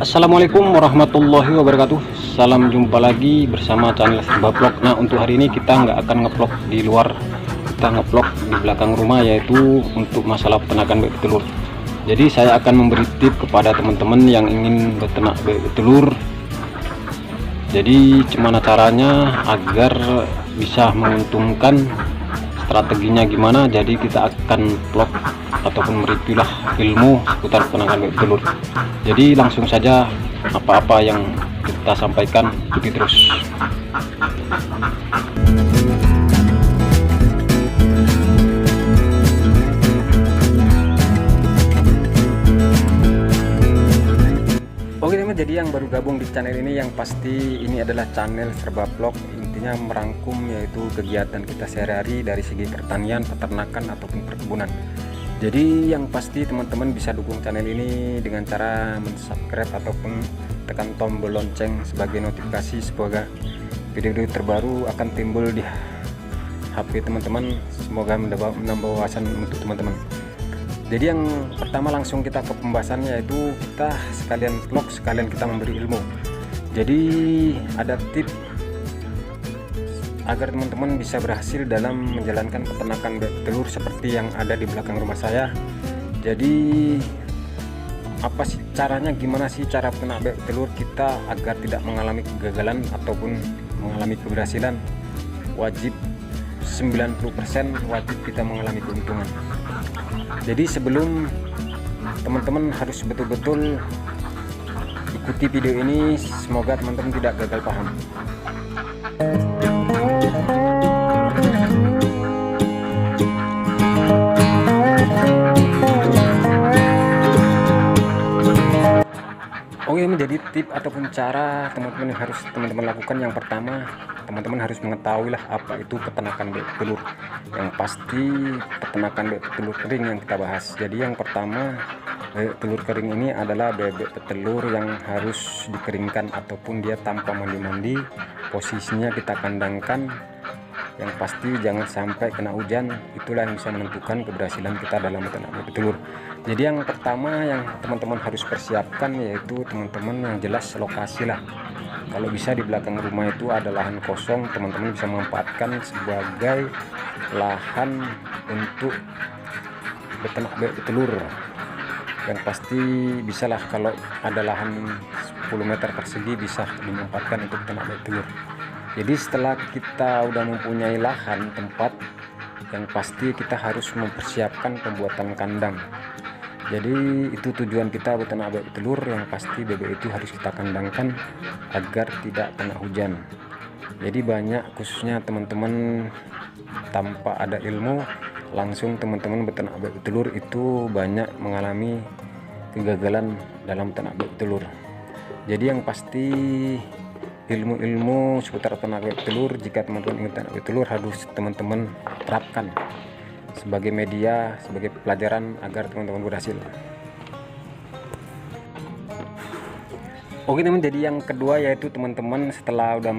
Assalamualaikum warahmatullahi wabarakatuh. Salam jumpa lagi bersama channel Serba Vlog. Nah, untuk hari ini kita nggak akan ngevlog di luar, kita ngevlog di belakang rumah, yaitu untuk masalah peternakan bebek telur. Jadi saya akan memberi tip kepada teman-teman yang ingin beternak bebek telur. Jadi gimana caranya agar bisa menguntungkan, strateginya gimana. Jadi kita akan vlog ataupun mereview lah ilmu seputar peternakan bebek telur. Jadi langsung saja, apa-apa yang kita sampaikan ikuti terus. Oke teman, jadi yang baru gabung di channel ini, yang pasti ini adalah channel Serba Vlog. Intinya merangkum yaitu kegiatan kita sehari-hari dari segi pertanian, peternakan ataupun perkebunan. Jadi yang pasti teman-teman bisa dukung channel ini dengan cara mensubscribe ataupun tekan tombol lonceng sebagai notifikasi, semoga video-video terbaru akan timbul di HP teman-teman. Semoga menambah wawasan untuk teman-teman. Jadi yang pertama langsung kita ke pembahasannya, yaitu kita sekalian vlog sekalian kita memberi ilmu. Jadi ada tip agar teman-teman bisa berhasil dalam menjalankan peternakan bebek telur seperti yang ada di belakang rumah saya. Jadi apa sih caranya, gimana sih cara peternak bebek telur kita agar tidak mengalami kegagalan ataupun mengalami keberhasilan? Wajib 90% wajib kita mengalami keuntungan. Jadi sebelum teman-teman harus betul-betul ikuti video ini, semoga teman-teman tidak gagal paham. Oke, menjadi tip ataupun cara teman-teman yang harus teman-teman lakukan. Yang pertama, teman-teman harus mengetahui lah apa itu peternakan bebek telur. Yang pasti peternakan bebek telur kering yang kita bahas. Jadi yang pertama, bebek telur kering ini adalah bebek telur yang harus dikeringkan ataupun dia tanpa mandi-mandi. Posisinya kita kandangkan, yang pasti jangan sampai kena hujan. Itulah yang bisa menentukan keberhasilan kita dalam peternak bebek telur. Jadi yang pertama yang teman-teman harus persiapkan, yaitu teman-teman yang jelas lokasi lah. Kalau bisa di belakang rumah itu ada lahan kosong, teman-teman bisa memanfaatkan sebagai lahan untuk beternak bebek telur. Yang pasti bisalah, kalau ada lahan 10 meter persegi bisa dimanfaatkan untuk beternak bebek telur. Jadi setelah kita udah mempunyai lahan tempat, yang pasti kita harus mempersiapkan pembuatan kandang. Jadi itu tujuan kita beternak bebek telur. Yang pasti bebek itu harus kita kandangkan agar tidak kena hujan. Jadi banyak, khususnya teman-teman tanpa ada ilmu, langsung teman-teman beternak bebek telur itu banyak mengalami kegagalan dalam beternak bebek telur. Jadi yang pasti ilmu-ilmu seputar peternak bebek telur, jika teman-teman ingin beternak bebek telur, harus teman-teman terapkan sebagai media, sebagai pelajaran agar teman-teman berhasil. Oke teman, jadi yang kedua yaitu teman-teman setelah udah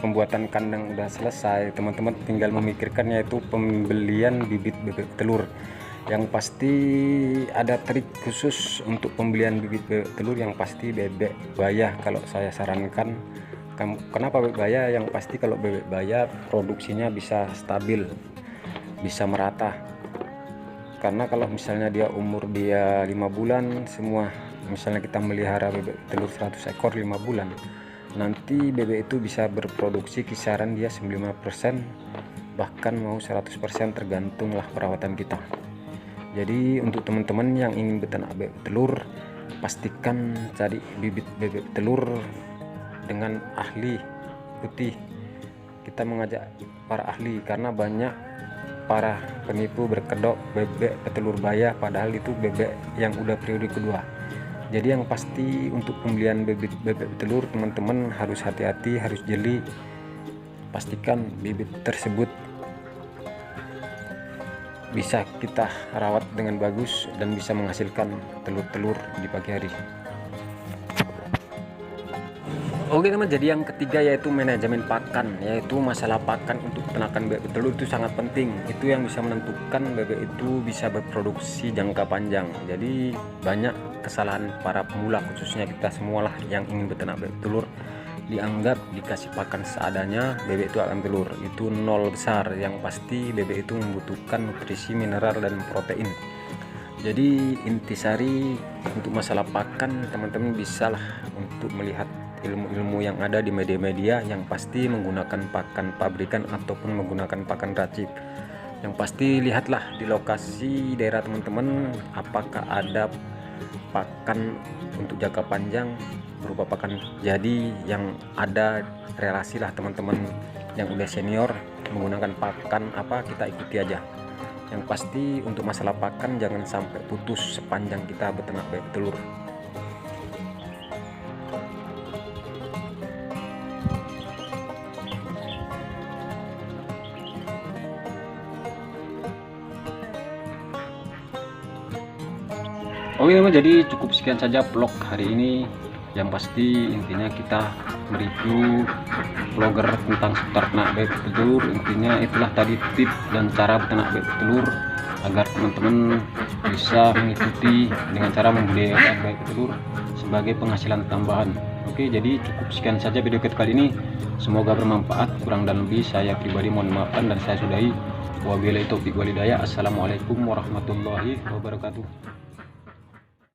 pembuatan kandang udah selesai, teman-teman tinggal memikirkan yaitu pembelian bibit bebek telur. Yang pasti ada trik khusus untuk pembelian bibit bebek telur. Yang pasti bebek bayah kalau saya sarankan. Kenapa bebek bayah? Yang pasti kalau bebek bayah produksinya bisa stabil, bisa merata. Karena kalau misalnya dia umur dia 5 bulan semua, misalnya kita melihara bebek telur 100 ekor 5 bulan, nanti bebek itu bisa berproduksi kisaran dia 95%, bahkan mau 100%, tergantunglah perawatan kita. Jadi untuk teman-teman yang ingin beternak bebek telur, pastikan cari bibit bebek telur dengan ahli. Ikuti, kita mengajak para ahli, karena banyak para penipu berkedok bebek petelur bayah, padahal itu bebek yang udah periode kedua. Jadi yang pasti untuk pembelian bebek telur, teman-teman harus hati-hati, harus jeli. Pastikan bibit tersebut bisa kita rawat dengan bagus dan bisa menghasilkan telur-telur di pagi hari. Oke teman, jadi yang ketiga yaitu manajemen pakan, yaitu masalah pakan untuk peternakan bebek telur itu sangat penting. Itu yang bisa menentukan bebek itu bisa berproduksi jangka panjang. Jadi banyak kesalahan para pemula, khususnya kita semualah yang ingin beternak bebek telur, dianggap dikasih pakan seadanya bebek itu akan telur. Itu nol besar. Yang pasti bebek itu membutuhkan nutrisi, mineral, dan protein. Jadi intisari untuk masalah pakan, teman-teman bisalah untuk melihat ilmu-ilmu yang ada di media-media, yang pasti menggunakan pakan pabrikan ataupun menggunakan pakan racik. Yang pasti lihatlah di lokasi daerah teman-teman apakah ada pakan untuk jangka panjang berupa pakan jadi yang ada relasi lah teman-teman yang udah senior menggunakan pakan apa, kita ikuti aja. Yang pasti untuk masalah pakan jangan sampai putus sepanjang kita beternak bebek telur. Oke teman, jadi cukup sekian saja vlog hari ini. Yang pasti intinya kita mereview vlogger tentang seputar ternak bebek telur. Intinya itulah tadi tips dan cara beternak bebek telur agar teman-teman bisa mengikuti dengan cara membudidayakan bebek telur sebagai penghasilan tambahan. Oke, jadi cukup sekian saja video kita kali ini. Semoga bermanfaat. Kurang dan lebih saya pribadi mohon maafkan dan saya sudahi. Wabillahi taufiq walhidayah. Assalamualaikum warahmatullahi wabarakatuh.